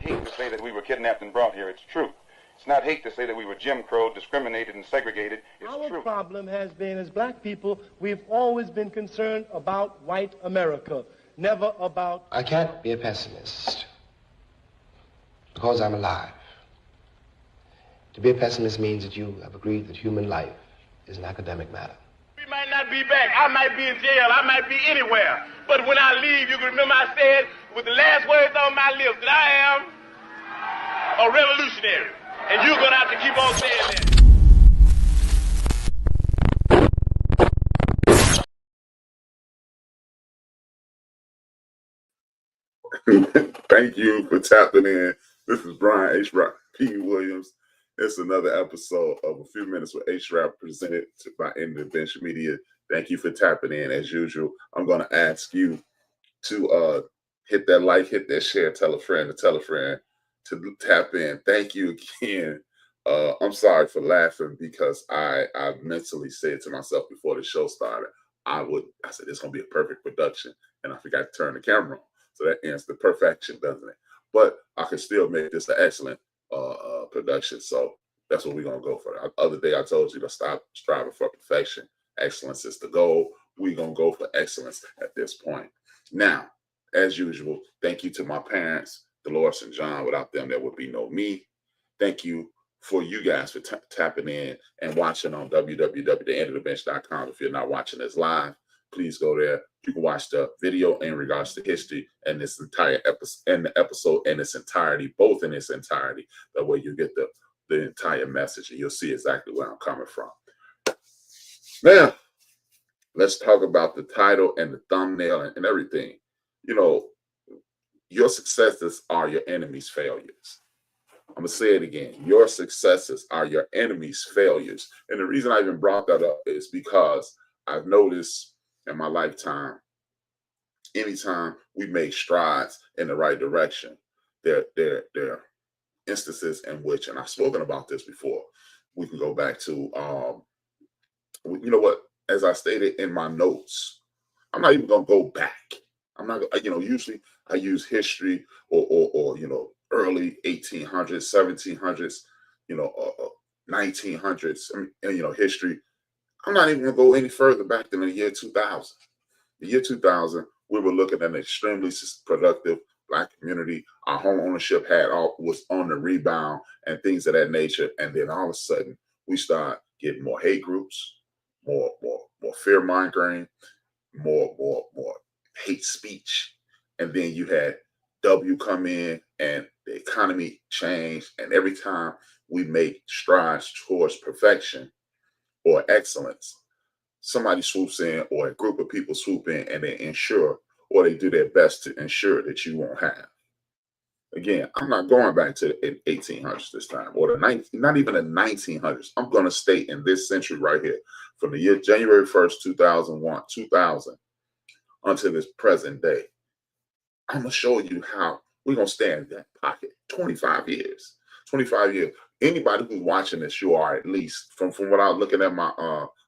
hate to say that we were kidnapped and brought here. It's true. It's not hate to say that we were Jim Crow, discriminated and segregated. It's true. Our problem has been, as black people, we've always been concerned about white America, never about... I can't be a pessimist because I'm alive. To be a pessimist means that you have agreed that human life is an academic matter. We might not be back. I might be in jail. I might be anywhere. But when I leave, you can remember I said with the last words on my lips that I am a revolutionary. And you're going to have to keep on saying that. Thank you for tapping in. This is Brian HRap P. Williams. It's another episode of A Few Minutes with HRap presented by TheEndofdabench Media. Thank you for tapping in. As usual, I'm going to ask you to hit that like, hit that share, tell a friend to tap in. Thank you again. I'm sorry for laughing because I mentally said to myself before the show started, I said, it's going to be a perfect production. And I forgot to turn the camera on. So that ends the perfection, doesn't it? But I can still make this an excellent production. So that's what we're going to go for. The other day, I told you to stop striving for perfection. Excellence is the goal. We're going to go for excellence at this point. Now, as usual, thank you to my parents, Dolores and John. Without them, there would be no me. Thank you for you guys for tapping in and watching on www.thaendofdabench.com. If you're not watching this live, please go there. You can watch the video in regards to history and this entire episode and the episode in its entirety, both in its entirety. That way you get the entire message and you'll see exactly where I'm coming from. Now, let's talk about the title and the thumbnail and everything. You know, your successes are your enemy's failures. I'm going to say it again. Your successes are your enemy's failures. And the reason I even brought that up is because I've noticed in my lifetime, anytime we make strides in the right direction, there are instances in which, and I've spoken about this before, we can go back to, you know what, as I stated in my notes, I'm not even going to go back. I'm not, you know, usually I use history or you know, early 1800s, 1700s, you know, 1900s, you know, history. I'm not even going to go any further back than the year 2000. The year 2000, we were looking at an extremely productive black community. Our home ownership was on the rebound and things of that nature. And then all of a sudden, we start getting more hate groups, more fear mongering, more hate speech. And then you had W come in and the economy changed. And every time we make strides towards perfection or excellence, somebody swoops in or a group of people swoop in and they ensure or they do their best to ensure that you won't have. Again, I'm not going back to the 1800s this time or not even the 1900s. I'm going to stay in this century right here from the year January 1st, 2000 until this present day. I'm going to show you how we're going to stay in that pocket 25 years. 25 years. Anybody who's watching this, you are at least, from what I'm looking at my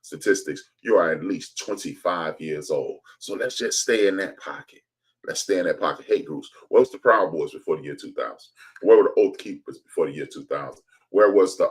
statistics, you are at least 25 years old. So let's just stay in that pocket. Let's stay in that pocket. Hate groups. Where was the Proud Boys before the year 2000? Where were the Oath Keepers before the year 2000? Where was the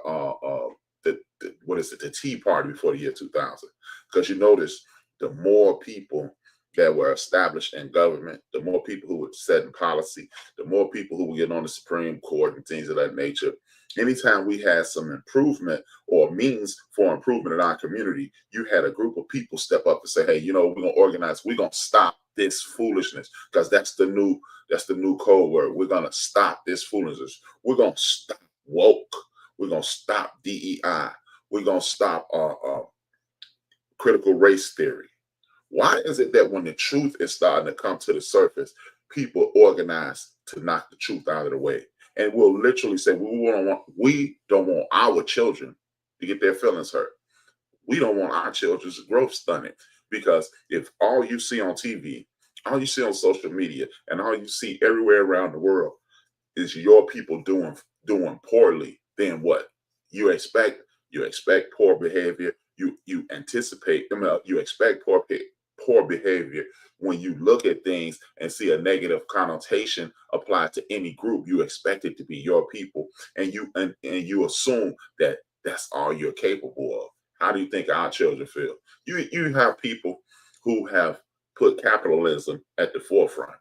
Tea Party before the year 2000? Because you notice the more people that were established in government, the more people who were setting policy, the more people who would get on the Supreme Court and things of that nature. Anytime we had some improvement or means for improvement in our community, you had a group of people step up and say, hey, you know, we're going to organize, we're going to stop this foolishness, because that's the new code word. We're going to stop this foolishness. We're going to stop woke. We're going to stop DEI. We're going to stop critical race theory. Why is it that when the truth is starting to come to the surface, people organize to knock the truth out of the way? And we'll literally say, we don't want our children to get their feelings hurt. We don't want our children's growth stunted. Because if all you see on TV, all you see on social media, and all you see everywhere around the world is your people doing poorly, then what? You expect poor behavior. You anticipate, you expect poor poor behavior. When you look at things and see a negative connotation applied to any group, you expect it to be your people, and you assume that that's all you're capable of. How do you think our children feel? You have people who have put capitalism at the forefront.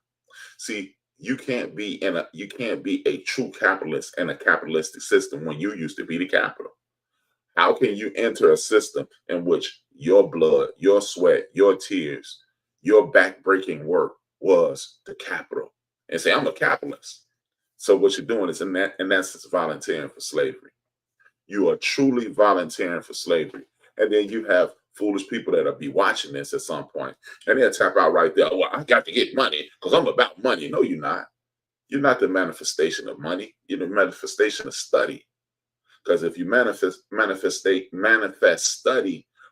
See, you can't be a true capitalist in a capitalistic system when you used to be the capital. How can you enter a system in which your blood, your sweat, your tears, your backbreaking work was the capital, and say, I'm a capitalist? So what you're doing is, in essence, volunteering for slavery. You are truly volunteering for slavery. And then you have foolish people that'll be watching this at some point, and they'll tap out right there. Well, I got to get money because I'm about money. No, you're not. You're not the manifestation of money. You're the manifestation of study. Because if you manifest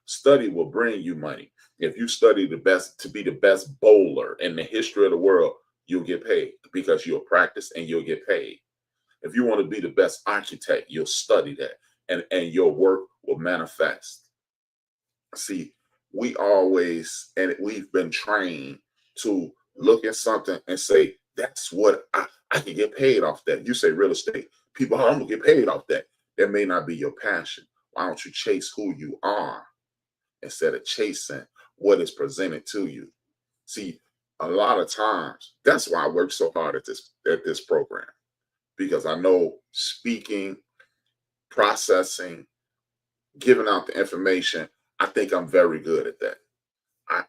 study will bring you money. If you study the best to be the best bowler in the history of the world, you'll get paid because you'll practice and you'll get paid. If you want to be the best architect, you'll study that, and your work will manifest. See, we've been trained to look at something and say, that's what I can get paid off that. You say real estate, people, I'm gonna get paid off that. That may not be your passion. Why don't you chase who you are instead of chasing what is presented to you? See, a lot of times, that's why I work so hard at this program, because I know speaking, processing, giving out the information, I think I'm very good at that.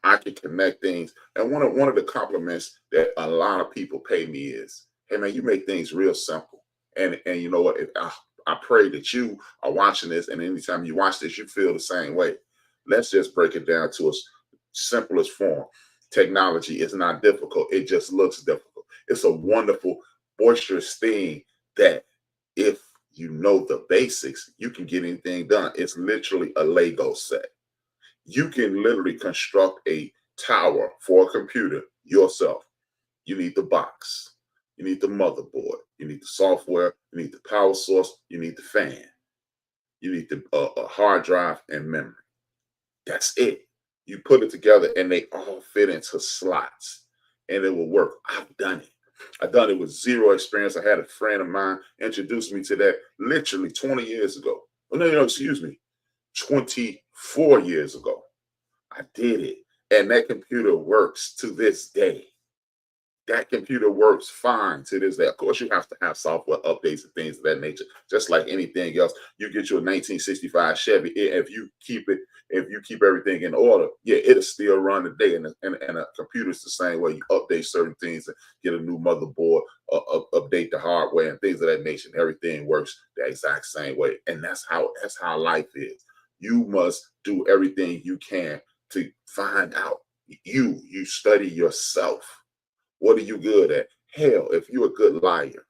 I can connect things. And one of the compliments that a lot of people pay me is, hey man, you make things real simple. And you know what? I pray that you are watching this, and anytime you watch this, you feel the same way. Let's just break it down to its simplest form. Technology is not difficult. It just looks difficult. It's a wonderful, boisterous thing that if you know the basics, you can get anything done. It's literally a Lego set. You can literally construct a tower for a computer yourself. You need the box. You need the motherboard. You need the software. You need the power source. You need the fan. You need the hard drive and memory. That's it. You put it together and they all fit into slots and it will work. I've done it. I've done it with zero experience. I had a friend of mine introduce me to that literally 20 years ago. Oh, no, excuse me, 24 years ago. I did it. And that computer works to this day. That computer works fine to this day. Of course, you have to have software updates and things of that nature, just like anything else. You get your 1965 Chevy, if you keep everything in order, yeah, it'll still run today. And a computer's the same way. You update certain things and get a new motherboard, update the hardware and things of that nature. Everything works the exact same way. And that's how life is. You must do everything you can to find out. You study yourself. What are you good at? Hell, if you're a good liar,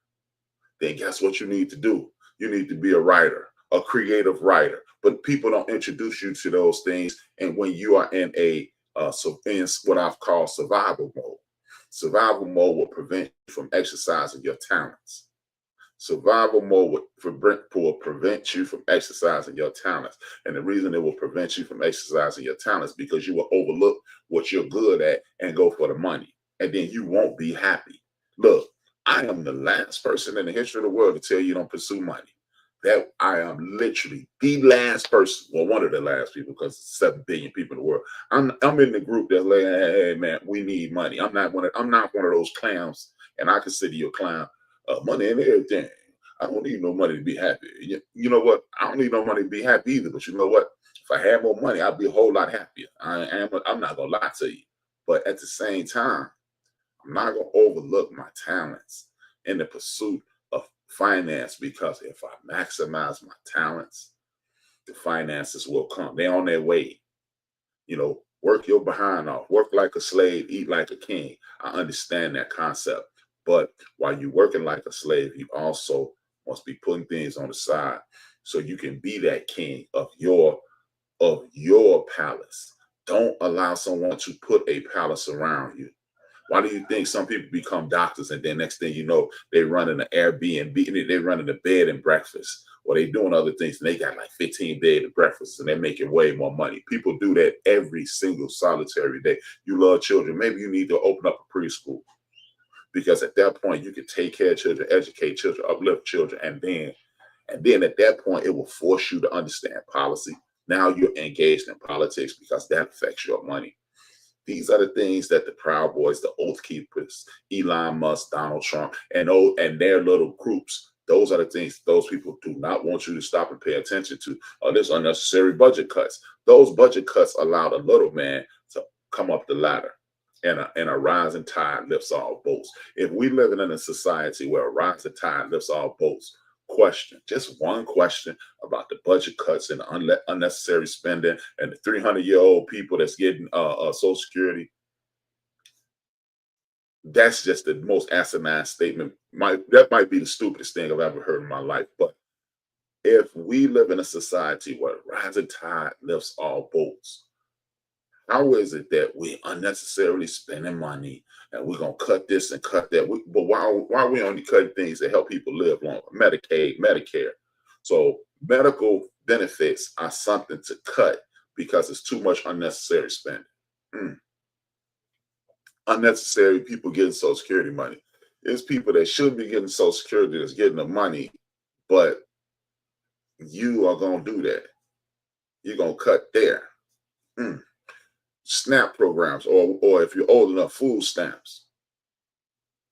then guess what you need to do? You need to be a writer, a creative writer. But people don't introduce you to those things. And when you are in what I've called survival mode will prevent you from exercising your talents. Survival mode will prevent you from exercising your talents. And the reason it will prevent you from exercising your talents is because you will overlook what you're good at and go for the money. And then you won't be happy. Look, I am the last person in the history of the world to tell you don't pursue money. That I am literally the last person, well, one of the last people, because 7 billion people in the world. I'm in the group that's like, hey man, we need money. I'm not one of those clowns, and I consider you a clown. Money and everything. I don't need no money to be happy. You know what? I don't need no money to be happy either. But you know what? If I had more money, I'd be a whole lot happier. I'm not gonna lie to you. But at the same time, I'm not going to overlook my talents in the pursuit of finance, because if I maximize my talents, the finances will come. They're on their way. Work your behind off. Work like a slave, eat like a king. I understand that concept. But while you're working like a slave, you also must be putting things on the side so you can be that king of your palace. Don't allow someone to put a palace around you. Why do you think some people become doctors and then next thing you know, they running an Airbnb, they running a bed and breakfast, or they doing other things and they got like 15 bed and breakfasts and they're making way more money. People do that every single solitary day. You love children. Maybe you need to open up a preschool, because at that point you can take care of children, educate children, uplift children, and then at that point it will force you to understand policy. Now you're engaged in politics because that affects your money. These are the things that the Proud Boys, the Oath Keepers, Elon Musk, Donald Trump, and their little groups, those are the things those people do not want you to stop and pay attention to. There's unnecessary budget cuts. Those budget cuts allow the little man to come up the ladder, and a rising tide lifts all boats. If we live in a society where a rising tide lifts all boats, just one question about the budget cuts and unnecessary spending and the 300-year-old people that's getting Social Security. That's just the most asinine statement. That might be the stupidest thing I've ever heard in my life. But if we live in a society where rising tide lifts all boats, how is it that we're unnecessarily spending money and we're going to cut this and cut that? But why are we only cutting things that help people live longer? Medicaid, Medicare. So medical benefits are something to cut because it's too much unnecessary spending. Unnecessary people getting Social Security money. There's people that should be getting Social Security that's getting the money, but you are going to do that. You're going to cut there. SNAP programs, or if you're old enough, food stamps.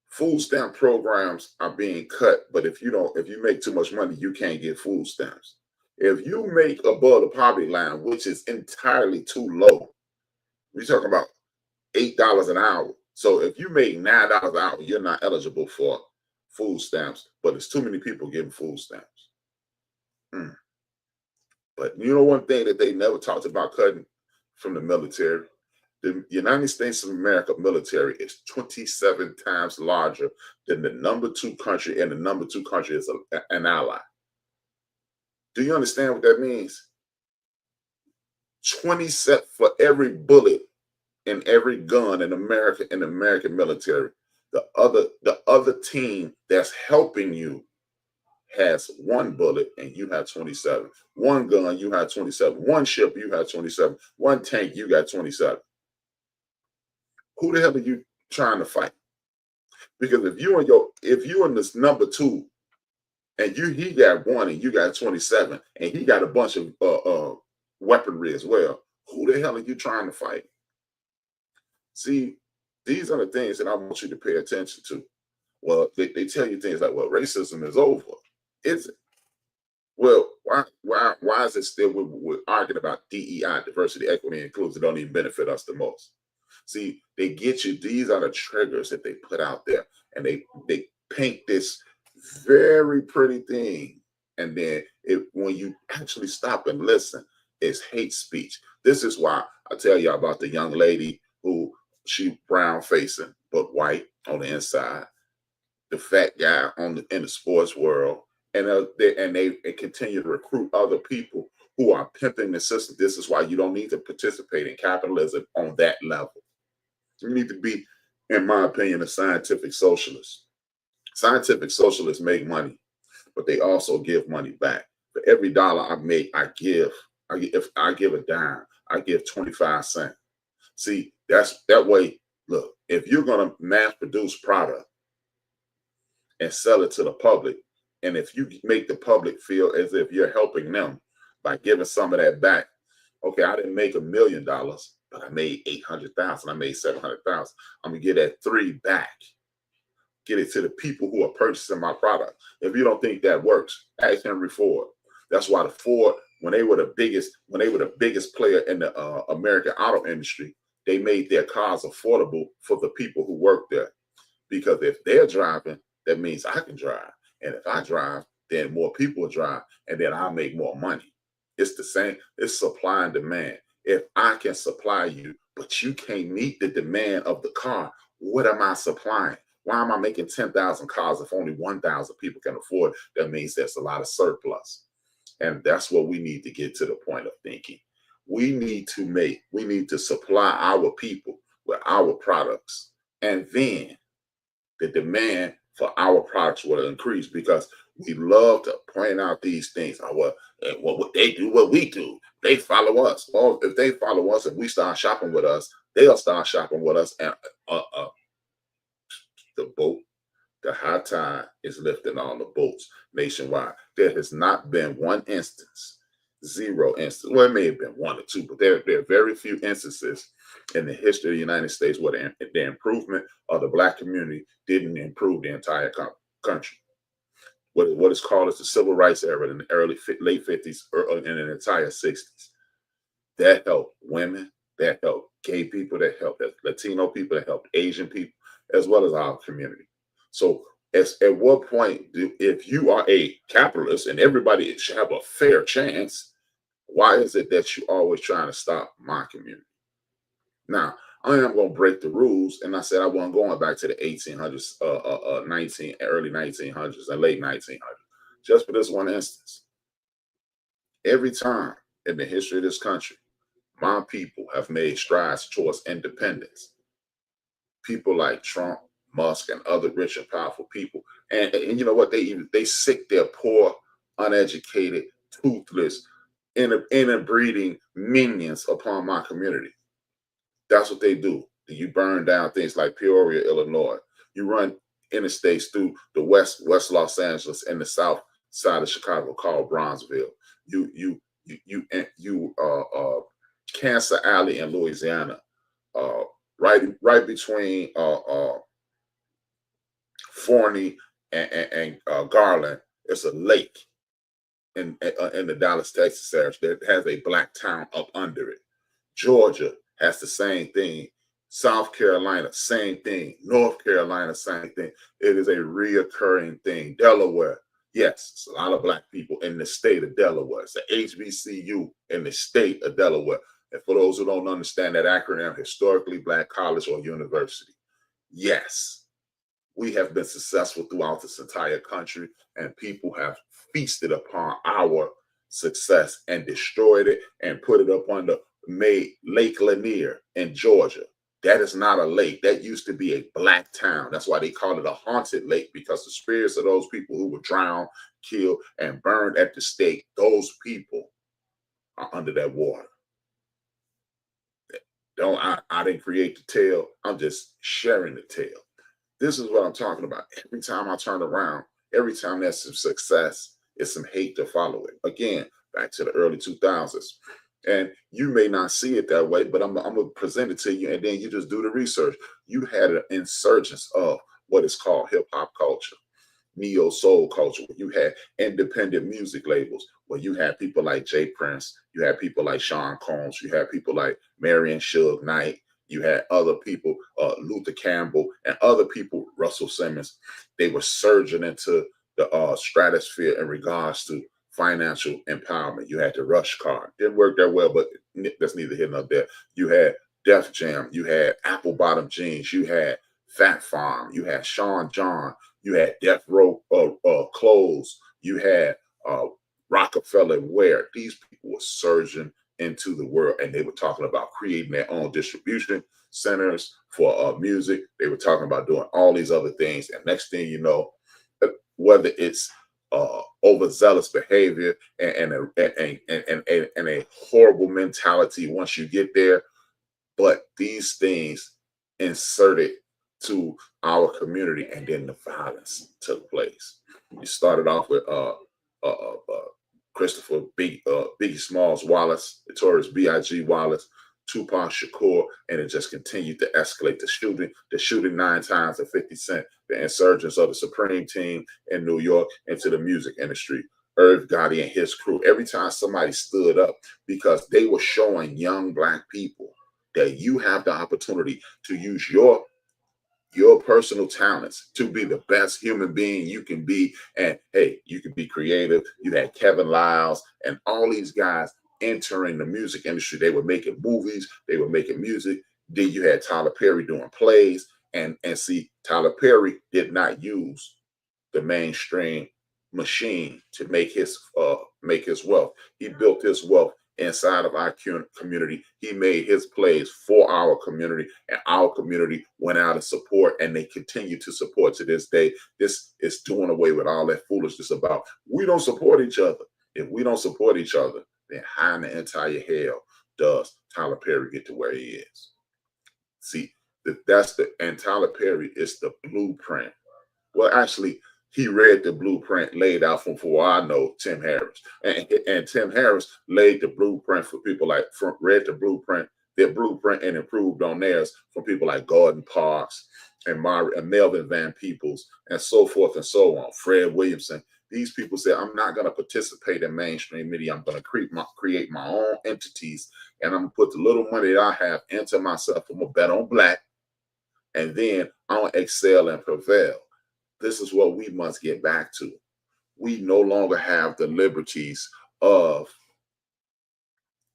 Food stamp programs are being cut, but if you make too much money, you can't get food stamps. If you make above the poverty line, which is entirely too low, we're talking about $8 an hour. So if you make $9 an hour, you're not eligible for food stamps, but there's too many people getting food stamps. But you know one thing that they never talked about cutting from the military? The United States of America military is 27 times larger than the number 2 country, and the number 2 country is an ally. Do you understand what that means? 27 for every bullet in every gun in America, in the American military. The other team that's helping you has 1 bullet and you have 27. 1 gun, you have 27. 1 ship, you have 27. 1 tank, you got 27. Who the hell are you trying to fight? Because if you in this number 2 and he got 1 and you got 27 and he got a bunch of weaponry as well, who the hell are you trying to fight? See, these are the things that I want you to pay attention to. Well, they tell you things like, well, racism is over. Is it? Well, why is it still we're arguing about DEI, diversity, equity, and inclusion, don't even benefit us the most? See, they get you. These are the triggers that they put out there, and they paint this very pretty thing, and then when you actually stop and listen, it's hate speech. This is why I tell you about the young lady who she brown facing but white on the inside, the fat guy in the sports world, and they continue to recruit other people who are pimping the system. This is why you don't need to participate in capitalism on that level. You need to be, in my opinion, a scientific socialist. Scientific socialists make money, but they also give money back. For every dollar I make, if I give a dime, I give 25 cents. See, that's that way. Look, if you're going to mass produce product and sell it to the public, and if you make the public feel as if you're helping them by giving some of that back, okay, I didn't make $1 million, but I made 800,000. I made 700,000. I'm gonna get that 3 back. Get it to the people who are purchasing my product. If you don't think that works, ask Henry Ford. That's why the Ford, when they were the biggest player in the American auto industry, they made their cars affordable for the people who work there. Because if they're driving, that means I can drive. And if I drive, then more people drive, and then I'll make more money. It's the same. It's supply and demand. If I can supply you, but you can't meet the demand of the car, what am I supplying? Why am I making 10,000 cars if only 1,000 people can afford? That means there's a lot of surplus. And that's what we need to get to the point of thinking. We need to supply our people with our products And then the demand for our products will increase because we love to point out these things. Oh, well, what they do, what we do, they follow us. Well, if they follow us and we start shopping with us, they'll start shopping with us. And the boat, the high tide is lifting all the boats nationwide. There has not been one instance, zero instance. Well, it may have been one or two, but there are very few instances in the history of the United States where the improvement of the Black community didn't improve the entire country. What is called as the Civil Rights era in the late 50s and the entire 60s. That helped women, that helped gay people, that helped Latino people, that helped Asian people, as well as our community. So at what point, if you are a capitalist and everybody should have a fair chance, why is it that you're always trying to stop my community? Now, I am going to break the rules, and I said I wasn't going back to the 1800s, early 1900s and late 1900s, just for this one instance. Every time in the history of this country, my people have made strides towards independence. People like Trump, Musk, and other rich and powerful people, and you know what? They sick their poor, uneducated, toothless, interbreeding minions upon my community. That's what they do. You burn down things like Peoria, Illinois. You run interstates through the West Los Angeles and the South side of Chicago called Bronzeville. You Cancer Alley in Louisiana, right between Forney and Garland. It's a lake in the Dallas, Texas area that has a Black town up under it. Georgia has the same thing. South Carolina, same thing. North Carolina, same thing. It is a reoccurring thing. Delaware, yes, it's a lot of Black people in the state of Delaware. It's the HBCU in the state of Delaware. And for those who don't understand that acronym, Historically Black College or University, yes, we have been successful throughout this entire country, and people have feasted upon our success and destroyed it and put it up on the Lake Lanier in Georgia. That is not a lake. That used to be a Black town. That's why they call it a haunted lake, because the spirits of those people who were drowned, killed, and burned at the stake, those people are under that water. I didn't create the tale. I'm just sharing the tale. This is what I'm talking about. Every time I turn around, every time there's some success, it's some hate to follow it. Again, back to the early 2000s. And you may not see it that way, but I'm going to present it to you, and then you just do the research. You had an insurgence of what is called hip-hop culture, neo-soul culture. You had independent music labels, where you had people like Jay Prince, you had people like Sean Combs, you had people like Marion Suge Knight, you had other people, Luther Campbell, and other people, Russell Simmons. They were surging into the stratosphere in regards to financial empowerment. You had the Rush card. Didn't work that well, but that's neither here nor there. You had Def Jam. You had Apple Bottom Jeans. You had Fat Farm. You had Sean John. You had Death Row Clothes. You had Rockefeller Wear. These people were surging into the world, and they were talking about creating their own distribution centers for music. They were talking about doing all these other things. And next thing you know, whether it's overzealous behavior and a horrible mentality once you get there, but these things inserted to our community, and then the violence took place. You started off with Christopher Biggie Smalls Wallace, Notorious B.I.G. Wallace, Tupac Shakur, and it just continued to escalate. The shooting 9 times of 50 Cent, the insurgence of the Supreme Team in New York into the music industry, Irv Gotti and his crew. Every time somebody stood up, because they were showing young Black people that you have the opportunity to use your personal talents to be the best human being you can be. And hey, you can be creative. You had Kevin Liles and all these guys entering the music industry. They were making movies, they were making music. Then you had Tyler Perry doing plays, and see, Tyler Perry did not use the mainstream machine to make his wealth. He built his wealth inside of our community. He made his plays for our community, and our community went out and support, and they continue to support to this day. This is doing away with all that foolishness about we don't support each other. If we don't support each other, then how in the entire hell does Tyler Perry get to where he is? See, and Tyler Perry is the blueprint. Well, actually, he read the blueprint laid out from, for I know, Tim Harris. And Tim Harris laid the blueprint for people like, read their blueprint and improved on theirs from people like Gordon Parks and Melvin Van Peebles and so forth and so on, Fred Williamson. These people said, I'm not going to participate in mainstream media. I'm going to create my own entities, and I'm going to put the little money that I have into myself. I'm going to bet on black, and then I'll excel and prevail. This is what we must get back to. We no longer have the liberties of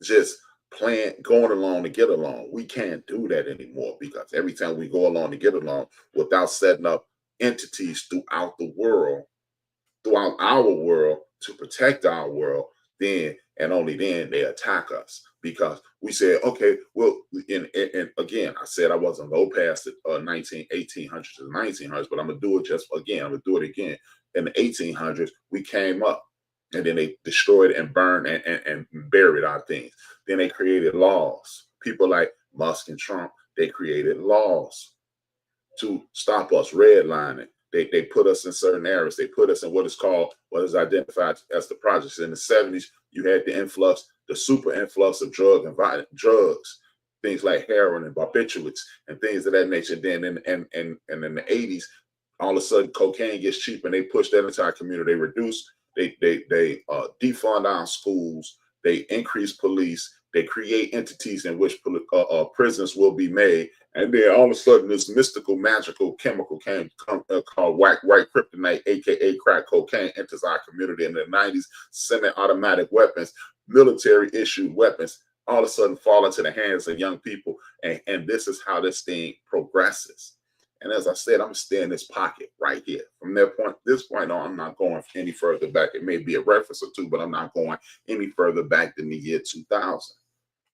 just going along to get along. We can't do that anymore, because every time we go along to get along without setting up entities throughout our world to protect our world, then and only then they attack us, because we said, okay, well, and again, I said I wasn't low past the 1800s to the 1900s, but I'm gonna do it again. In the 1800s, we came up, and then they destroyed and burned and buried our things. Then they created laws. People like Musk and Trump, they created laws to stop us redlining. They put us in certain areas. They put us in what is identified as the projects. In the 70s, you had the super influx of drugs, things like heroin and barbiturates and things of that nature. Then in the 80s, all of a sudden cocaine gets cheap, and they push that into our community. They defund our schools. They increase police. They create entities in which prisons will be made. And then all of a sudden, this mystical, magical chemical called white kryptonite, aka crack cocaine, enters our community. In the 90s, semi-automatic weapons, military-issued weapons, all of a sudden fall into the hands of young people. And this is how this thing progresses. And as I said, I'm going to stay in this pocket right here. From this point on, I'm not going any further back. It may be a reference or two, but I'm not going any further back than the year 2000,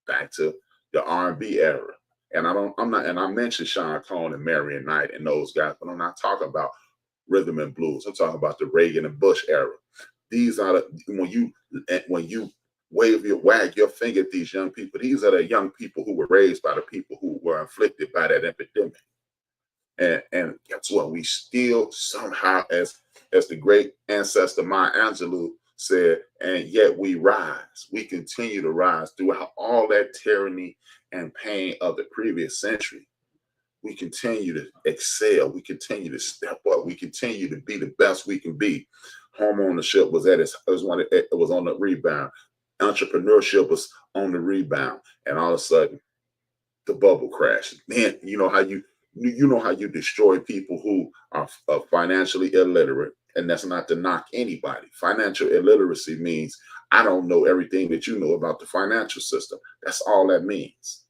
back to the R&B era. And I mentioned Sean Combs and Marion Knight and those guys, but I'm not talking about rhythm and blues. I'm talking about the Reagan and Bush era. These are when you wag your finger at these young people, these are the young people who were raised by the people who were inflicted by that epidemic. And guess what? We still somehow, as the great ancestor Maya Angelou said, and yet we rise. We continue to rise throughout all that tyranny and pain of the previous century. We continue to excel. We continue to step up. We continue to be the best we can be. Homeownership was on the rebound. Entrepreneurship was on the rebound, and all of a sudden, the bubble crashed. Man, you know how you destroy people who are financially illiterate, and that's not to knock anybody. Financial illiteracy means I don't know everything that you know about the financial system. That's all that means.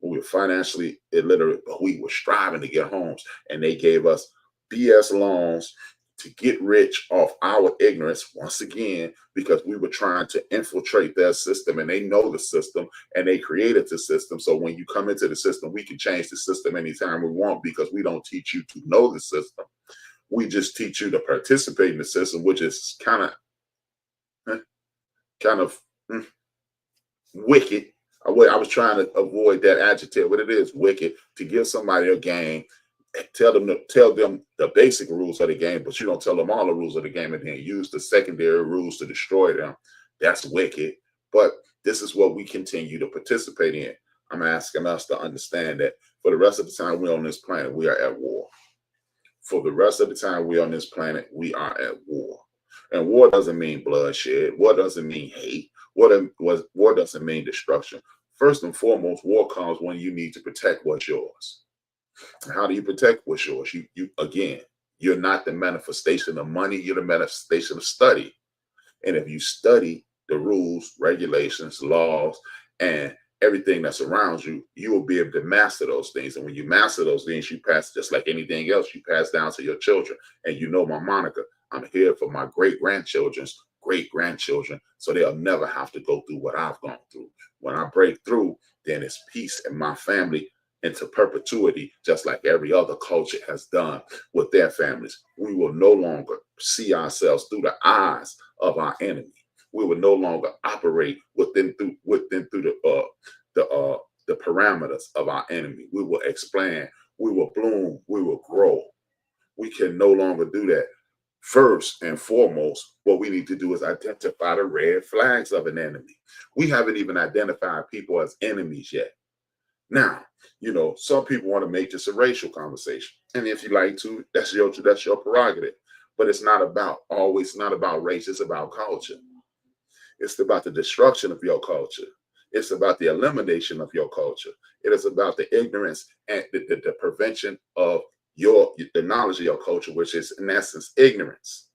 We were financially illiterate, but we were striving to get homes, and they gave us BS loans to get rich off our ignorance once again, because we were trying to infiltrate their system, and they know the system, and they created the system. So when you come into the system, we can change the system anytime we want, because we don't teach you to know the system. We just teach you to participate in the system, which is kind of wicked. I was trying to avoid that adjective, but it is wicked to give somebody a game, tell them the basic rules of the game, but you don't tell them all the rules of the game, and then use the secondary rules to destroy them. That's wicked. But this is what we continue to participate in. I'm asking us to understand that for the rest of the time we're on this planet, we are at war. For the rest of the time we're on this planet, we are at war. And war doesn't mean bloodshed. War doesn't mean hate. War doesn't mean destruction. First and foremost, war comes when you need to protect what's yours. How do you protect what's yours? You're not the manifestation of money. You're the manifestation of study. And if you study the rules, regulations, laws, and everything that's around you, you will be able to master those things. And when you master those things, you pass, just like anything else, you pass down to your children. And you know my moniker, I'm here for my great-grandchildren's great-grandchildren so they'll never have to go through what I've gone through. When I break through, then it's peace in my family into perpetuity, just like every other culture has done with their families. We will no longer see ourselves through the eyes of our enemy. We will no longer operate within through the parameters of our enemy. We will expand, we will bloom, we will grow. We can no longer do that. First and foremost, what we need to do is identify the red flags of an enemy. We haven't even identified people as enemies yet. Now, you know, some people want to make this a racial conversation. And if you like to, that's your prerogative. But it's not about race, it's about culture. It's about the destruction of your culture. It's about the elimination of your culture. It is about the ignorance and the prevention of the knowledge of your culture, which is in essence ignorance.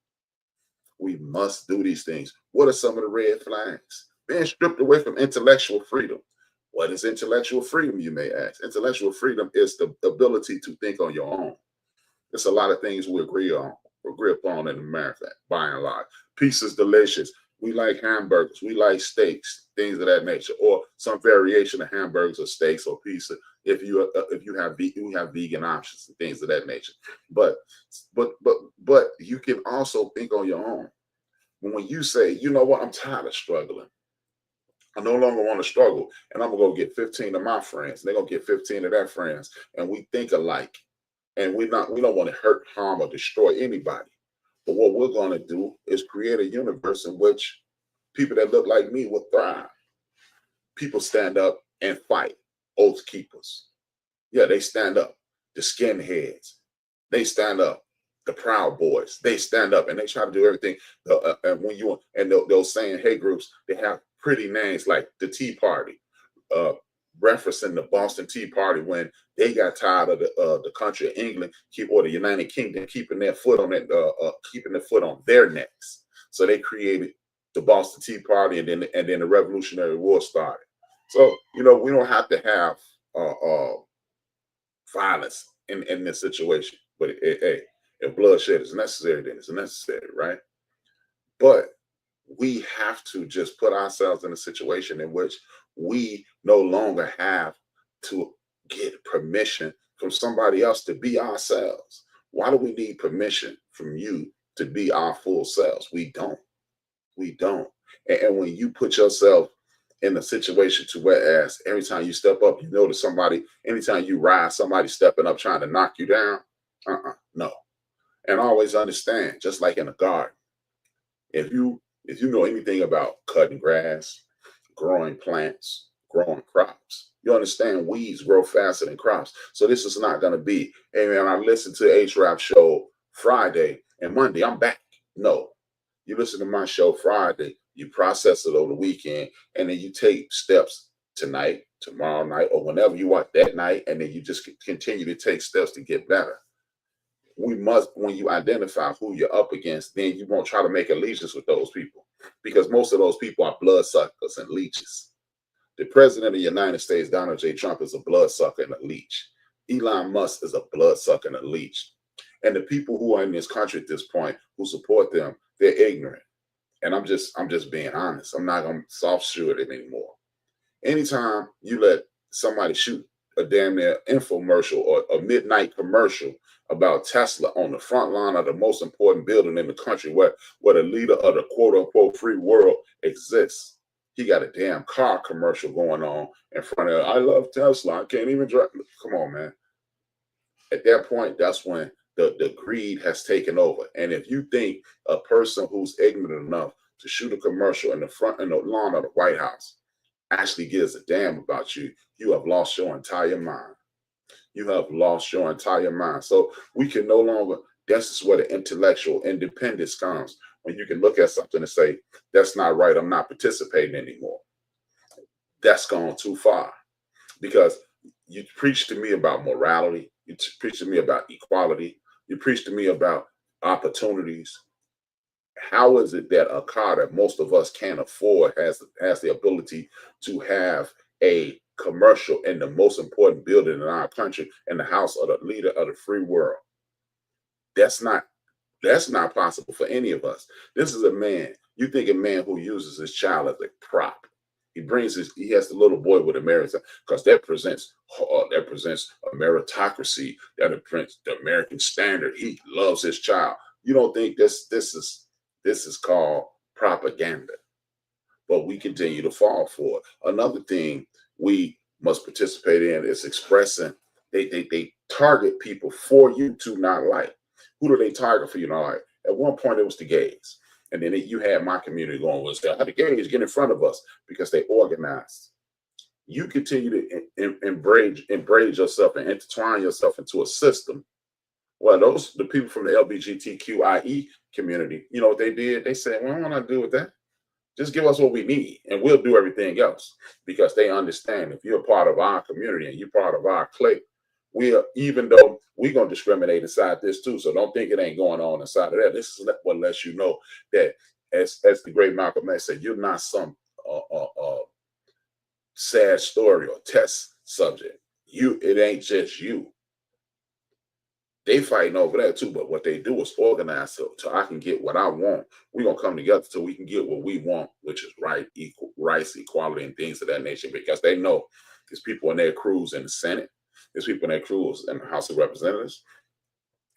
We must do these things. What are some of the red flags? Being stripped away from intellectual freedom. What is intellectual freedom, you may ask? Intellectual freedom is the ability to think on your own. There's a lot of things we agree upon in America, by and large. Peace is delicious. We like hamburgers. We like steaks, things of that nature, or some variation of hamburgers or steaks or pizza. If you have vegan options and things of that nature, but you can also think on your own. When you say, you know what, I'm tired of struggling. I no longer want to struggle, and I'm gonna go get 15 of my friends. They're gonna get 15 of their friends, and we think alike. And we don't want to hurt, harm, or destroy anybody. But what we're gonna do is create a universe in which people that look like me will thrive. People stand up and fight. Oath keepers. Yeah, they stand up. The skinheads. They stand up. The Proud Boys. They stand up and they try to do everything. And those saying hey groups, they have pretty names like the Tea Party, referencing the Boston Tea Party when they got tired of the country of England or the United Kingdom keeping their foot on their necks. So they created the Boston Tea Party, and then the Revolutionary War started. So you know we don't have to have violence in this situation, but if bloodshed is necessary, then it's necessary, right? But we have to just put ourselves in a situation in which we no longer have to get permission from somebody else to be ourselves. Why do we need permission from you to be our full selves? We don't. And when you put yourself in a situation to whereas every time you step up, you notice somebody, anytime you rise, somebody stepping up trying to knock you down, no. And always understand, just like in a garden, if you know anything about cutting grass, growing plants, growing crops, you understand weeds grow faster than crops. So this is not going to be, hey man, I listened to HRap show Friday and Monday, I'm back. No, you listen to my show Friday, you process it over the weekend, and then you take steps tonight, tomorrow night, or whenever you want that night, and then you just continue to take steps to get better. We must, when you identify who you're up against, then you won't try to make allegiance with those people, because most of those people are bloodsuckers and leeches. The president of the United States, Donald J. Trump, is a bloodsucker and a leech. Elon Musk is a bloodsucker and a leech. And the people who are in this country at this point who support them, they're ignorant. And I'm just being honest. I'm not gonna soft shoe it anymore. Anytime you let somebody shoot a damn near infomercial or a midnight commercial about Tesla on the front line of the most important building in the country where the leader of the quote unquote free world exists, he got a damn car commercial going on in front of, I love Tesla, I can't even drive. Come on, man. At that point, that's when the greed has taken over. And if you think a person who's ignorant enough to shoot a commercial in the lawn of the White House actually gives a damn about you, you have lost your entire mind. You have lost your entire mind. So we can no longer, this is where the intellectual independence comes, when you can look at something and say, that's not right, I'm not participating anymore. That's gone too far. Because you preach to me about morality, you preach to me about equality, you preach to me about opportunities. How is it that a car that most of us can't afford has the ability to have a commercial in the most important building in our country, in the house of the leader of the free world? That's not possible for any of us. This is a man You think a man who uses his child as a prop. He has the little boy with a meritocracy, because that presents a meritocracy, that presents the American standard. He loves his child. You don't think this is called propaganda? But we continue to fall for it. Another thing we must participate in is expressing. They target people for you to not like. Who do they target for you not like? At one point it was the gays. And then you had my community going, well, the gays get in front of us because they organized. You continue to embrace yourself and intertwine yourself into a system. Well, the people from the LGBTQIE community, you know what they did? They said, well, I don't want to do with that. Just give us what we need and we'll do everything else, because they understand if you're a part of our community and you're part of our clique, even though we're going to discriminate inside this too. So don't think it ain't going on inside of that. This is what lets you know that, as the great Malcolm X said, you're not some sad story or test subject. It ain't just you. They fighting over that too, but what they do is organize so I can get what I want. We're going to come together so we can get what we want, which is rights, equality, and things of that nature, because they know there's people in their crews in the Senate, there's people in their crews in the House of Representatives,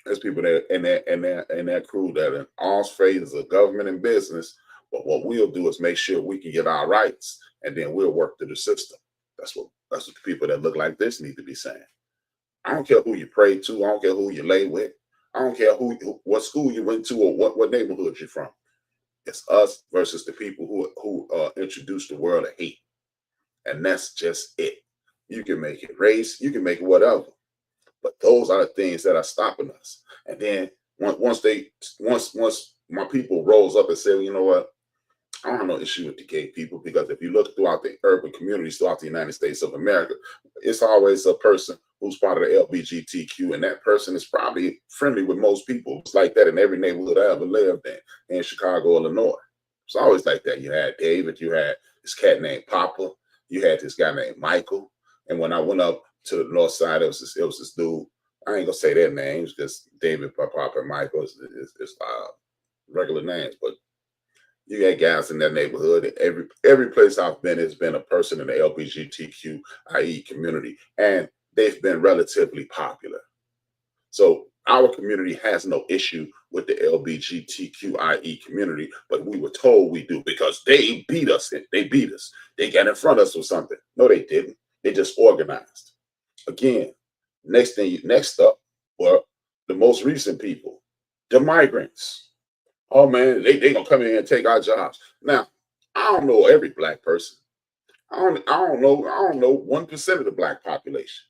there's people there in their crew that are in all phases of government and business. But what we'll do is make sure we can get our rights, and then we'll work through the system. That's what the people that look like this need to be saying. I don't care who you pray to. I don't care who you lay with. I don't care what school you went to or what neighborhood you're from. It's us versus the people who introduce the world to hate. And that's just it. You can make it race. You can make it whatever. But those are the things that are stopping us. And then once my people rose up and said, you know what? I don't have no issue with the gay people, because if you look throughout the urban communities throughout the United States of America, it's always a person who's part of the LGBTQ, and that person is probably friendly with most people. It's like that in every neighborhood I ever lived in Chicago, Illinois. It's always like that. You had David, you had this cat named Papa, you had this guy named Michael. And when I went up to the north side, it was this dude. I ain't gonna say their names because David, Papa, and Michael is regular names, but you had guys in that neighborhood. Every place I've been has been a person in the LGBTQIE community, and they've been relatively popular. So our community has no issue with the LGBTQIE community, but we were told we do because they beat us. They got in front of us or something. No, they didn't. They just organized. Again, next up were the most recent people, the migrants. Oh man, they gonna come in here and take our jobs. Now, I don't know every black person. I don't know 1% of the black population.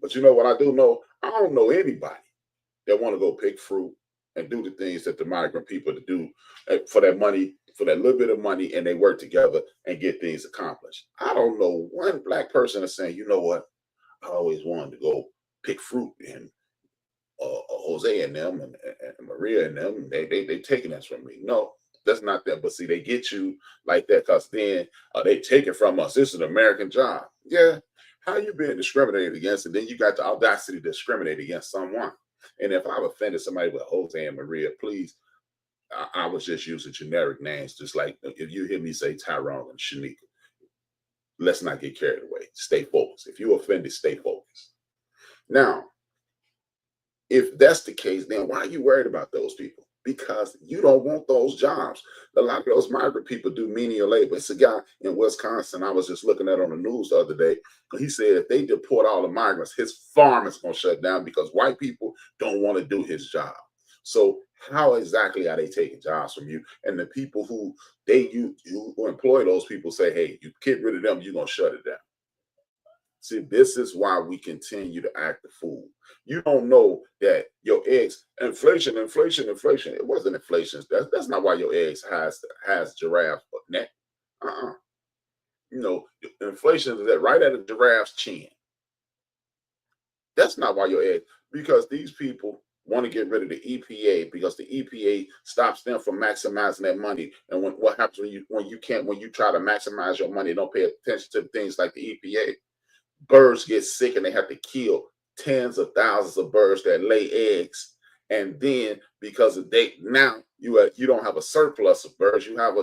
But you know what I do know? I don't know anybody that want to go pick fruit and do the things that the migrant people do for that money, for that little bit of money, and they work together and get things accomplished. I don't know one black person that's saying, you know what? I always wanted to go pick fruit, and Jose and them and Maria and them, they taking this from me. No, that's not them. But see, they get you like that because then they take it from us. This is an American job. Yeah. How you being discriminated against? And then you got the audacity to discriminate against someone. And if I've offended somebody with Jose and Maria, please, I was just using generic names. Just like if you hear me say Tyrone and Shanika, let's not get carried away. Stay focused. If you offended, stay focused. Now, if that's the case, then why are you worried about those people? Because you don't want those jobs. A lot of those migrant people do menial labor. It's a guy in Wisconsin I was just looking at on the news the other day. He said if they deport all the migrants, his farm is going to shut down because white people don't want to do his job. So how exactly are they taking jobs from you? And the people who employ those people say, hey, you get rid of them, you're going to shut it down. See, this is why we continue to act the fool. You don't know that your eggs, inflation. It wasn't inflation. That's not why your eggs has giraffe neck. You know, inflation is right at a giraffe's chin. That's not why your eggs, because these people want to get rid of the EPA because the EPA stops them from maximizing their money. And what happens when you try to maximize your money, don't pay attention to things like the EPA. Birds get sick and they have to kill tens of thousands of birds that lay eggs, And then because of now you don't have a surplus of birds, you have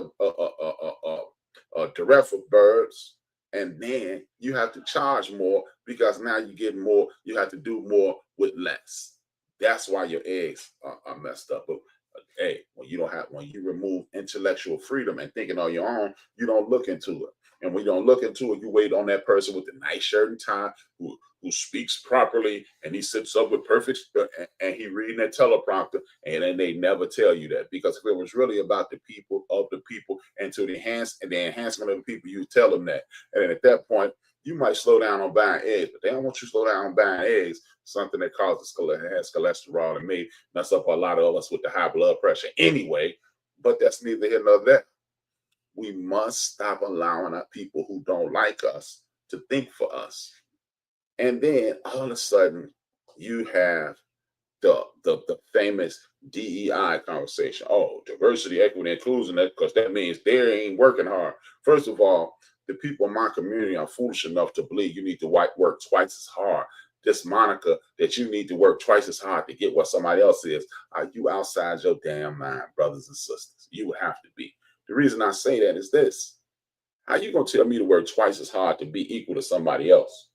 a dearth of birds, and then you have to charge more because now you get more. You have to do more with less. That's why your eggs are messed up. But hey, when you remove intellectual freedom and thinking on your own, you don't look into it. And when you don't look into it, you wait on that person with the nice shirt and tie who speaks properly, and he sits up with perfect and he reading that teleprompter, and then they never tell you that, because if it was really about the people of the people and to the enhancement of the people, you tell them that. And at that point, you might slow down on buying eggs, but they don't want you to slow down on buying eggs, something that causes has cholesterol and may mess up a lot of us with the high blood pressure anyway. But that's neither here nor there. We must stop allowing our people who don't like us to think for us. And then all of a sudden, you have the famous DEI conversation. Oh, diversity, equity, inclusion, because that means they ain't working hard. First of all, the people in my community are foolish enough to believe you need to work twice as hard. This moniker that you need to work twice as hard to get what somebody else is. Are you outside your damn mind, brothers and sisters? You have to be. The reason I say that is this. How you going to tell me to work twice as hard to be equal to somebody else?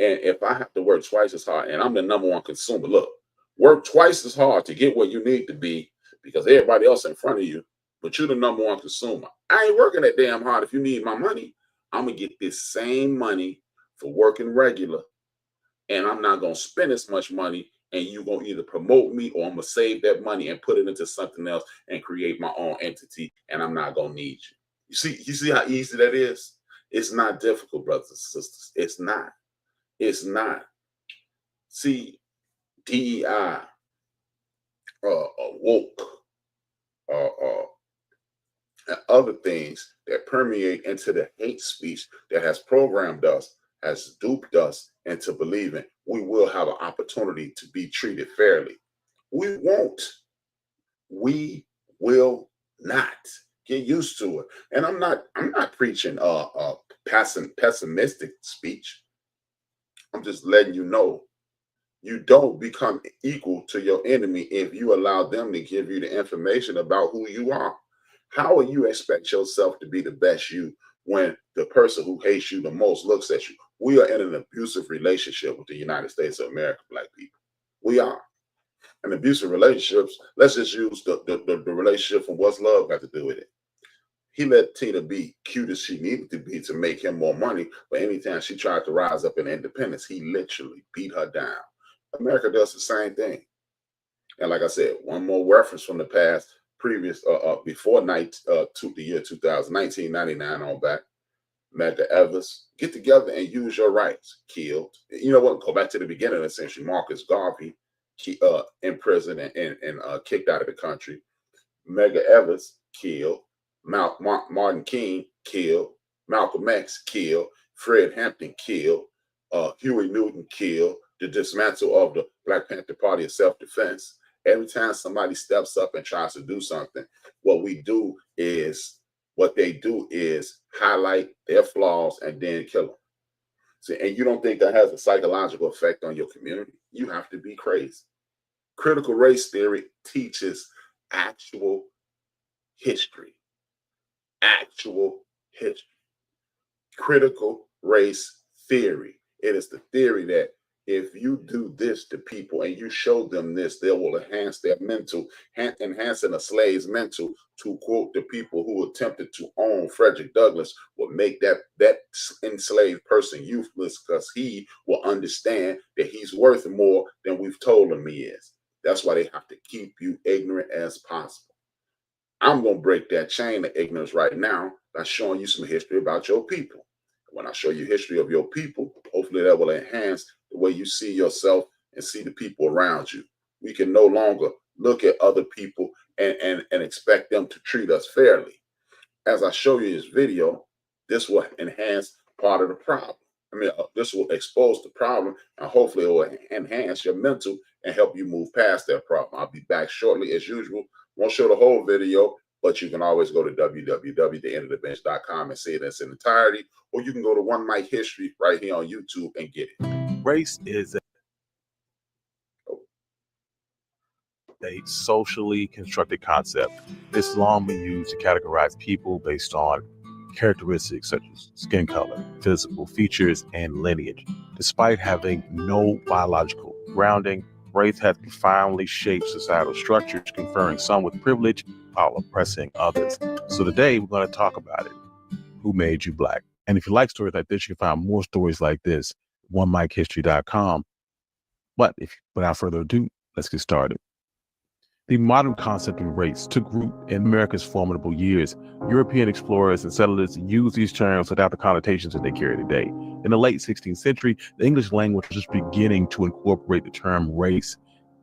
And if I have to work twice as hard and I'm the number one consumer, look, work twice as hard to get what you need to be because everybody else in front of you, but you're the number one consumer. I ain't working that damn hard if you need my money. I'm going to get this same money for working regular, and I'm not going to spend as much money, and you're going to either promote me or I'm going to save that money and put it into something else and create my own entity, and I'm not going to need you. You see how easy that is? It's not difficult, brothers and sisters. It's not. It's not. See, DEI, woke, and other things that permeate into the hate speech that has programmed us, has duped us into believing we will have an opportunity to be treated fairly. We won't. We will not. Get used to it. And I'm not preaching pessimistic speech. I'm just letting you know you don't become equal to your enemy if you allow them to give you the information about who you are. How will you expect yourself to be the best you when the person who hates you the most looks at you? We are in an abusive relationship with the United States of America, black people. We are. And abusive relationships, let's just use the relationship from What's Love got to do with it. He let Tina be cute as she needed to be to make him more money, but anytime she tried to rise up in independence, he literally beat her down. America does the same thing. And like I said, one more reference from the past, previous, before the year 2000, 1999 on back, Medgar Evers, get together and use your rights, killed. You know what, go back to the beginning of the century, Marcus Garvey, in prison and kicked out of the country. Medgar Evers, killed. Martin King, killed. Malcolm X, killed. Fred Hampton, killed. Huey Newton, killed. The dismantle of the Black Panther Party of self-defense. Every time somebody steps up and tries to do something, what they do is highlight their flaws and then kill them. See, and you don't think that has a psychological effect on your community? You have to be crazy. Critical race theory teaches actual history. Actual history. Critical race theory. It is the theory that if you do this to people and you show them this, they will enhance their mental, enhancing a slave's mental, to quote the people who attempted to own Frederick Douglass, will make that enslaved person useless because he will understand that he's worth more than we've told him he is. That's why they have to keep you ignorant as possible. I'm going to break that chain of ignorance right now by showing you some history about your people. When I show you history of your people, hopefully that will enhance the way you see yourself and see the people around you. We can no longer look at other people and expect them to treat us fairly. As I show you this video, this will enhance part of the problem. This will expose the problem, and hopefully it will enhance your mental and help you move past that problem. I'll be back shortly as usual. Won't show the whole video, but you can always go to www.thaendofdabench.com and see it in its entirety, or you can go to One Mic History right here on YouTube and get it. Race is a socially constructed concept. It's long been used to categorize people based on characteristics such as skin color, physical features, and lineage. Despite having no biological grounding, race has profoundly shaped societal structures, conferring some with privilege while oppressing others. So today we're going to talk about it. Who made you black? And if you like stories like this, you can find more stories like this at onemikehistory.com. But without further ado, let's get started. The modern concept of race took root in America's formidable years. European explorers and settlers used these terms without the connotations that they carry today. In the late 16th century, the English language was just beginning to incorporate the term race.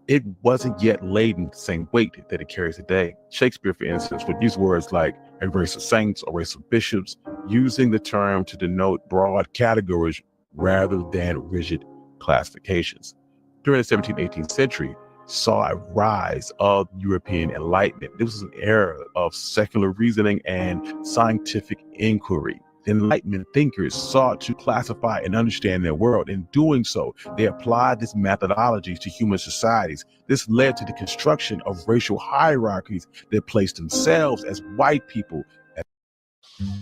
It wasn't yet laden with the same weight that it carries today. Shakespeare, for instance, would use words like a race of saints or race of bishops, using the term to denote broad categories rather than rigid classifications. During the 17th, 18th century, saw a rise of European enlightenment. This was an era of secular reasoning and scientific inquiry. Enlightenment thinkers sought to classify and understand their world. In doing so, they applied this methodology to human societies. This led to the construction of racial hierarchies that placed themselves as white people.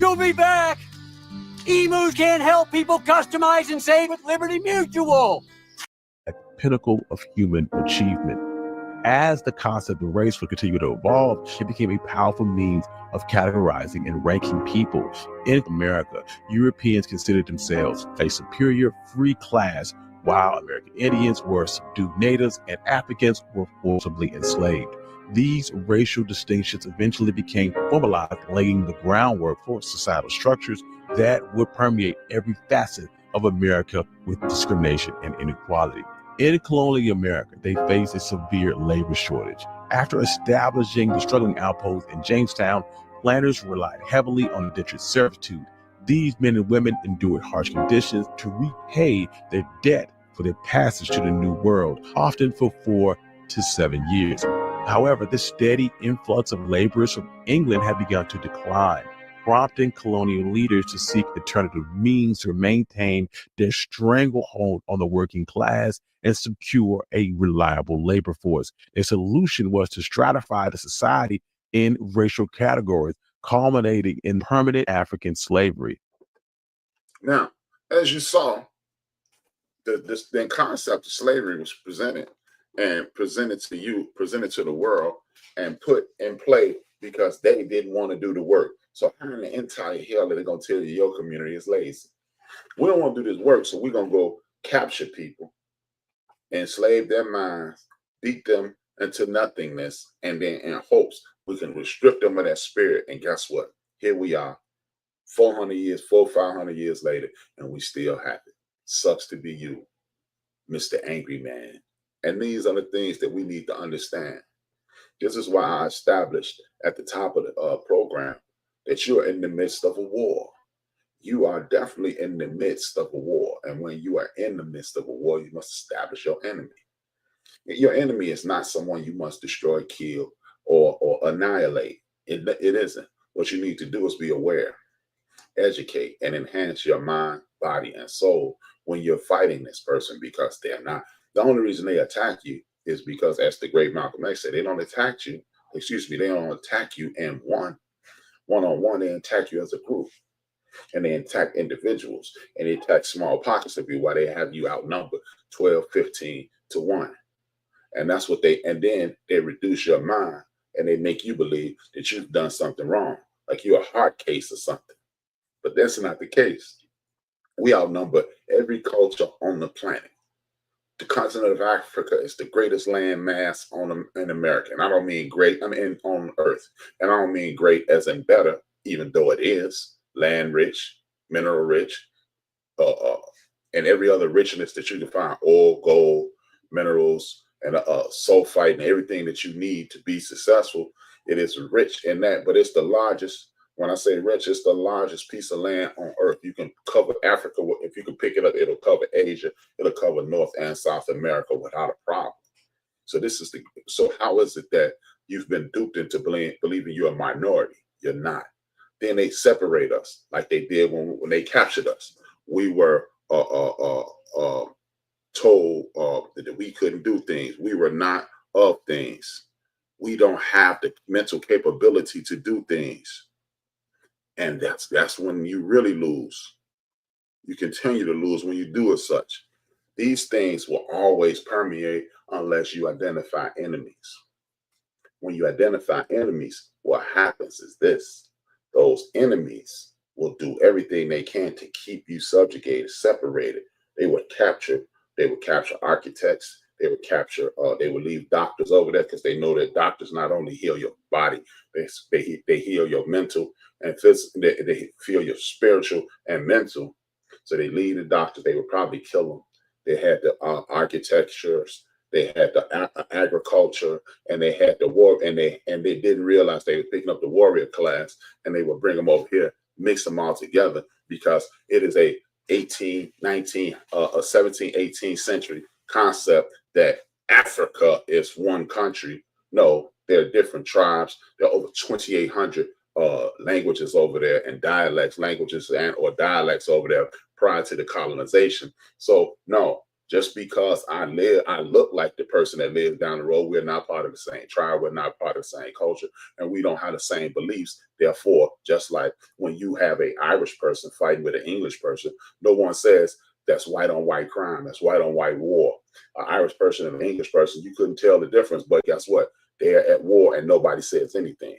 You'll be back! Emus can't help people customize and save with Liberty Mutual. At the pinnacle of human achievement. As the concept of race would continue to evolve, it became a powerful means of categorizing and ranking people. In America, Europeans considered themselves a superior free class, while American Indians were subdued natives and Africans were forcibly enslaved. These racial distinctions eventually became formalized, laying the groundwork for societal structures that would permeate every facet of America with discrimination and inequality. In colonial America, they faced a severe labor shortage. After establishing the struggling outpost in Jamestown, planters relied heavily on indentured servitude. These men and women endured harsh conditions to repay their debt for their passage to the New World, often for 4 to 7 years. However, this steady influx of laborers from England had begun to decline, prompting colonial leaders to seek alternative means to maintain their stranglehold on the working class and secure a reliable labor force. Their solution was to stratify the society in racial categories, culminating in permanent African slavery. Now, as you saw, the concept of slavery was presented to the world and put in play because they didn't want to do the work. So how in the entire hell are they going to tell you your community is lazy? We don't want to do this work, so we're going to go capture people, enslave their minds, beat them into nothingness, and then in hopes we can restrict them of that spirit. And guess what? Here we are, 500 years later, and we still have it. Sucks to be you, Mr. Angry Man. And these are the things that we need to understand. This is why I established at the top of the program that you're in the midst of a war. You are definitely in the midst of a war. And when you are in the midst of a war, you must establish your enemy. Your enemy is not someone you must destroy, kill, or annihilate. It isn't. What you need to do is be aware, educate, and enhance your mind, body, and soul when you're fighting this person, because they're not. The only reason they attack you is because, as the great Malcolm X said, they don't attack you in one-on-one, they attack you as a group. And they attack individuals, and they attack small pockets of you while they have you outnumbered 12, 15 to 1. And that's what and then they reduce your mind and they make you believe that you've done something wrong, like you're a hard case or something. But that's not the case. We outnumber every culture on the planet. The continent of Africa is the greatest land mass in America. And I don't mean great, I mean on Earth. And I don't mean great as in better, even though it is land rich, mineral rich, and every other richness that you can find, oil, gold, minerals, and sulfite, and everything that you need to be successful. It is rich in that, but it's the largest. When I say rich, it's the largest piece of land on Earth. You can cover Africa. If you can pick it up, it'll cover Asia. It'll cover North and South America without a problem. So so how is it that you've been duped into believing you're a minority? You're not. Then they separate us like they did when they captured us. We were told that we couldn't do things. We were not of things. We don't have the mental capability to do things. And that's when you really lose. You continue to lose when you do as such. These things will always permeate unless you identify enemies. When you identify enemies, what happens is this. Those enemies will do everything they can to keep you subjugated, separated. They would capture architects. They would they would leave doctors over there because they know that doctors not only heal your body, they heal your mental and physical, they heal your spiritual and mental. So they leave the doctors. They would probably kill them. They had the architectures, they had the agriculture, and they had the war, and they didn't realize they were picking up the warrior class, and they would bring them over here, mix them all together, because it is a 17, 18th century concept that Africa is one country. No, there are different tribes. There are over 2,800 languages over there, and languages or dialects over there prior to the colonization. So no, just because I look like the person that lives down the road, we're not part of the same tribe, we're not part of the same culture, and we don't have the same beliefs. Therefore, just like when you have an Irish person fighting with an English person, no one says that's white on white crime, that's white on white war. An Irish person and an English person, you couldn't tell the difference, but guess what? They're at war and nobody says anything.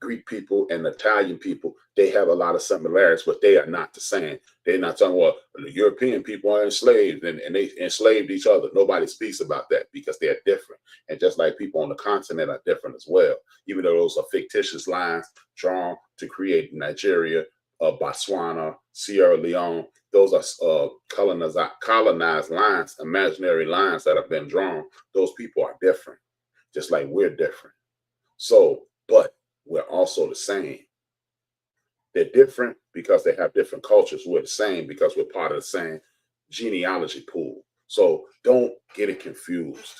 Greek people and Italian people, they have a lot of similarities, but they are not the same. They're not talking, well, the European people are enslaved and they enslaved each other. Nobody speaks about that because they're different. And just like people on the continent are different as well, even though those are fictitious lines drawn to create Nigeria, Botswana, Sierra Leone, those are colonized lines, imaginary lines that have been drawn. Those people are different, just like we're different. So, but we're also the same. They're different because they have different cultures. We're the same because we're part of the same genealogy pool. So don't get it confused.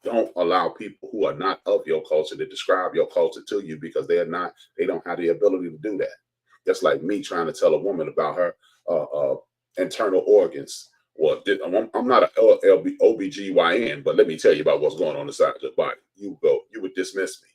Don't allow people who are not of your culture to describe your culture to you, because they don't have the ability to do that. Just like me trying to tell a woman about her internal organs. Well, I'm not an OBGYN, but let me tell you about what's going on inside your body. You would dismiss me.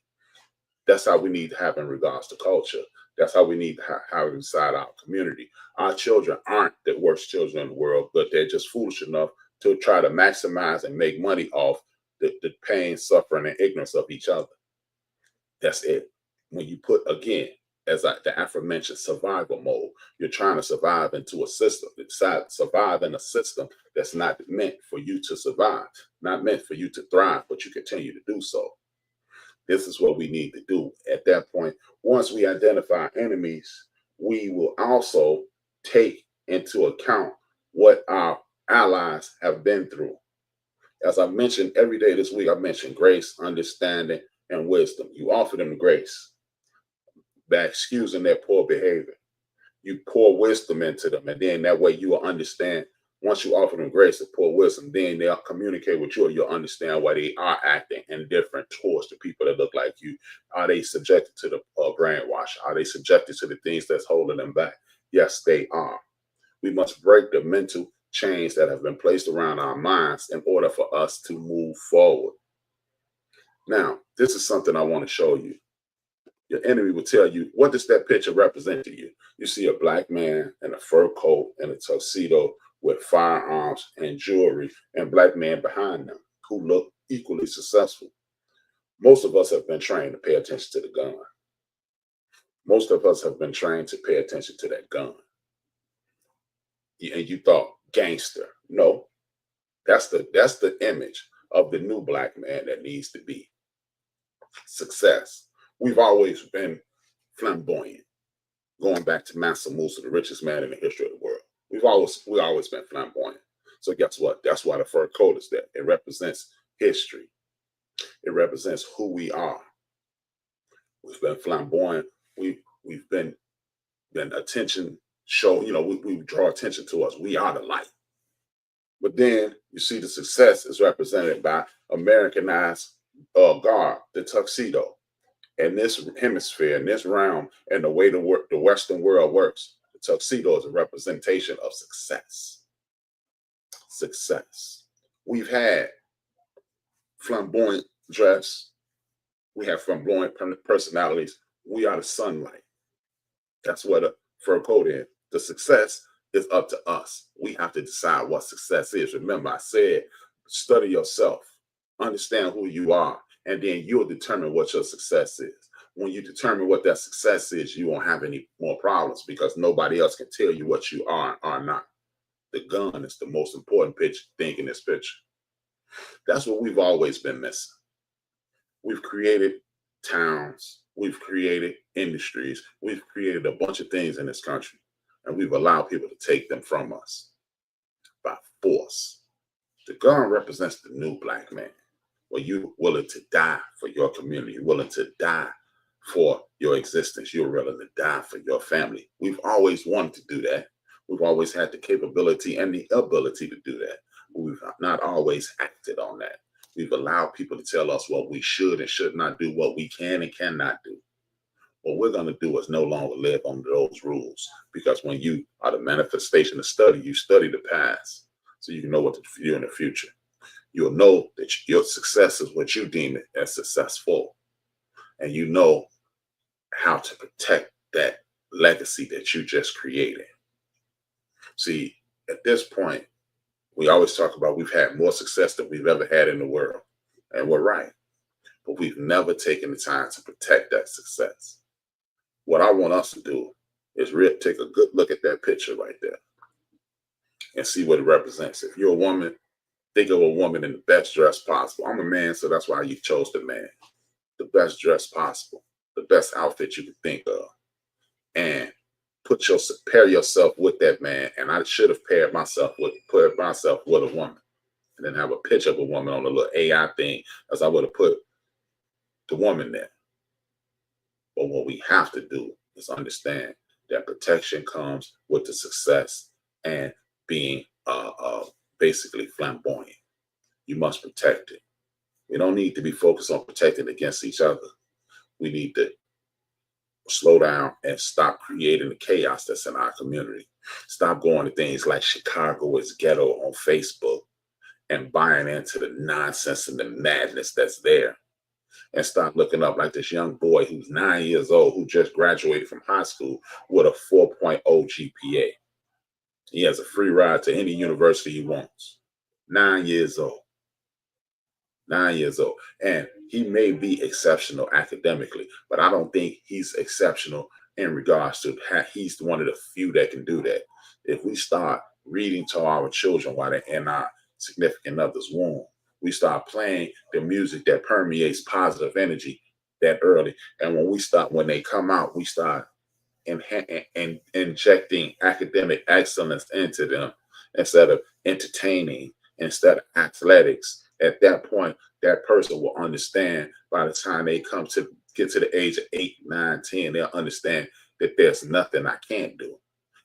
That's how we need to have in regards to culture. That's how we need to have inside our community. Our children aren't the worst children in the world, but they're just foolish enough to try to maximize and make money off the pain, suffering, and ignorance of each other. That's it. When you put, again, as the aforementioned survival mode, you're trying to survive into a system. Survive in a system that's not meant for you to survive, not meant for you to thrive, but you continue to do so. This is what we need to do. At that point, once we identify enemies, we will also take into account what our allies have been through. As I mentioned every day this week, I mentioned grace, understanding, and wisdom. You offer them grace by excusing their poor behavior. You pour wisdom into them, and then that way you will understand. Once you offer them grace and pour wisdom, then they'll communicate with you, or you'll understand why they are acting indifferent towards the people that look like you. Are they subjected to the brainwash? Are they subjected to the things that's holding them back? Yes, they are. We must break the mental chains that have been placed around our minds in order for us to move forward. Now, this is something I want to show you. Your enemy will tell you, what does that picture represent to you? You see a black man in a fur coat and a tuxedo with firearms and jewelry, and black men behind them who look equally successful. Most of us have been trained to pay attention to the gun. Most of us have been trained to pay attention to that gun. And you thought, gangster. No, that's the image of the new black man that needs to be. Success. We've always been flamboyant. Going back to Mansa Musa, the richest man in the history of the world. We've always been flamboyant. So guess what? That's why the fur coat is there. It represents history. It represents who we are. We've been flamboyant. We've been attention show. We draw attention to us. We are the light. But then you see the success is represented by Americanized garb, the tuxedo. In this hemisphere, in this realm, and the way the Western world works, the tuxedo is a representation of success. Success. We've had flamboyant dress. We have flamboyant personalities. We are the sunlight. That's what a fur coat is. The success is up to us. We have to decide what success is. Remember, I said, study yourself, understand who you are, and then you'll determine what your success is. When you determine what that success is, you won't have any more problems because nobody else can tell you what you are and are not. The gun is the most important thing in this picture. That's what we've always been missing. We've created towns, we've created industries, we've created a bunch of things in this country, and we've allowed people to take them from us by force. The gun represents the new black man, where you're willing to die for your community, you're willing to die for your existence, you're willing to die for your family. We've always wanted to do that. We've always had the capability and the ability to do that. We've not always acted on that. We've allowed people to tell us what we should and should not do, what we can and cannot do. What we're going to do is no longer live under those rules, because when you are the manifestation of study, you study the past so you can know what to do in the future. You'll know that your success is what you deem it as successful, and you know how to protect that legacy that you just created. See, at this point, we always talk about we've had more success than we've ever had in the world, and we're right, but we've never taken the time to protect that success. What I want us to do is take a good look at that picture right there and see what it represents. If you're a woman, think of a woman in the best dress possible. I'm a man, so that's why you chose the man. The best dress possible, the best outfit you could think of, and pair yourself with that man. And I should have put myself with a woman, and then have a picture of a woman on a little AI thing, as I would have put the woman there. But what we have to do is understand that protection comes with the success and being basically flamboyant. You must protect it. We don't need to be focused on protecting against each other. We need to slow down and stop creating the chaos that's in our community. Stop going to things like Chicago is ghetto on Facebook and buying into the nonsense and the madness that's there. And stop looking up like this young boy who's 9 years old, who just graduated from high school with a 4.0 GPA. He has a free ride to any university he wants. 9 years old. 9 years old. And he may be exceptional academically, but I don't think he's exceptional in regards to he's one of the few that can do that. If we start reading to our children while they're in our significant other's womb, we start playing the music that permeates positive energy that early. And when they come out, we start injecting academic excellence into them instead of entertaining, instead of athletics. At that point, that person will understand by the time they get to the age of 8, 9, 10, they'll understand that there's nothing I can't do.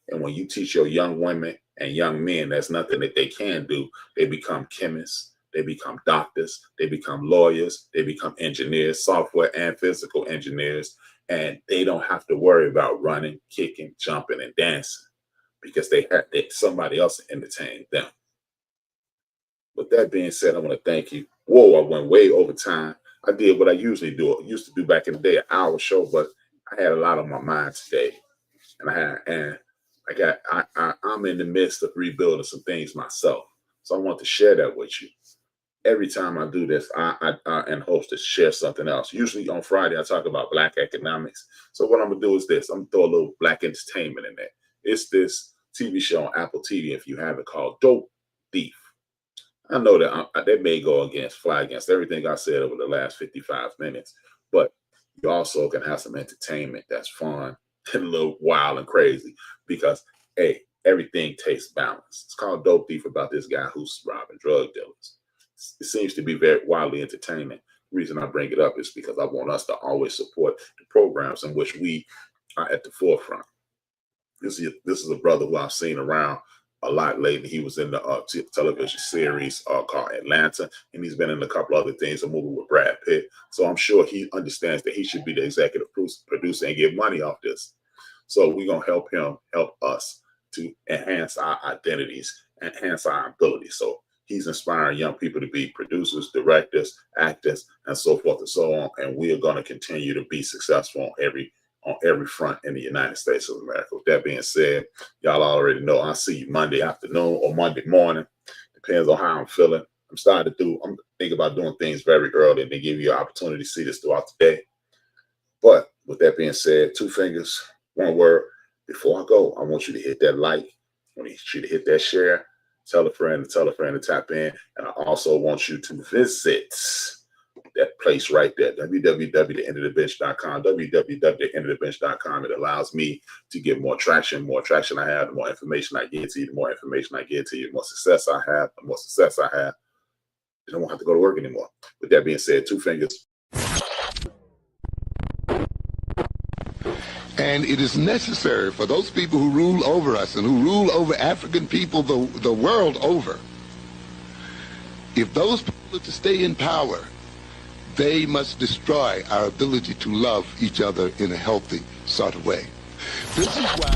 And when you teach your young women and young men there's nothing that they can do, they become chemists, they become doctors, they become lawyers, they become engineers, software and physical engineers, and they don't have to worry about running, kicking, jumping, and dancing because somebody else entertained them. With that being said, I want to thank you. Whoa, I went way over time. I did what I usually do. I used to do back in the day, an hour show, but I had a lot on my mind today. I'm in the midst of rebuilding some things myself. So I want to share that with you. Every time I do this, I and host to share something else. Usually on Friday, I talk about Black economics. So what I'm going to do is this. I'm going to throw a little Black entertainment in there. It's this TV show on Apple TV, if you have it, called Dope Thief. I know that may fly against everything I said over the last 55 minutes, but you also can have some entertainment that's fun and a little wild and crazy because, hey, everything tastes balanced. It's called Dope Thief, about this guy who's robbing drug dealers. It seems to be very wildly entertaining. The reason I bring it up is because I want us to always support the programs in which we are at the forefront. This is a brother who I've seen around a lot lately. He was in the television series called Atlanta, and he's been in a couple other things, a movie with Brad Pitt. So I'm sure he understands that he should be the executive producer and get money off this. So we're going to help us to enhance our identities, enhance our abilities. So He's inspiring young people to be producers, directors, actors, and so forth and so on. And we are going to continue to be successful on every front in the United States of America. With that being said, y'all already know I'll see you Monday afternoon or Monday morning. Depends on how I'm feeling. I'm thinking about doing things very early and then give you an opportunity to see this throughout the day. But with that being said, 2 fingers, 1 word. Before I go, I want you to hit that like. I want you to hit that share. Tell a friend to tap in. And I also want you to visit that place right there, www.thaendofdabench.com, www.thaendofdabench.com. It allows me to get more traction. More traction I have, the more information I get to you, the more information I get to you, the more success I have, the more success I have. You don't have to go to work anymore. With that being said, 2 fingers. And it is necessary for those people who rule over us and who rule over African people the world over, if those people are to stay in power, they must destroy our ability to love each other in a healthy sort of way. This is why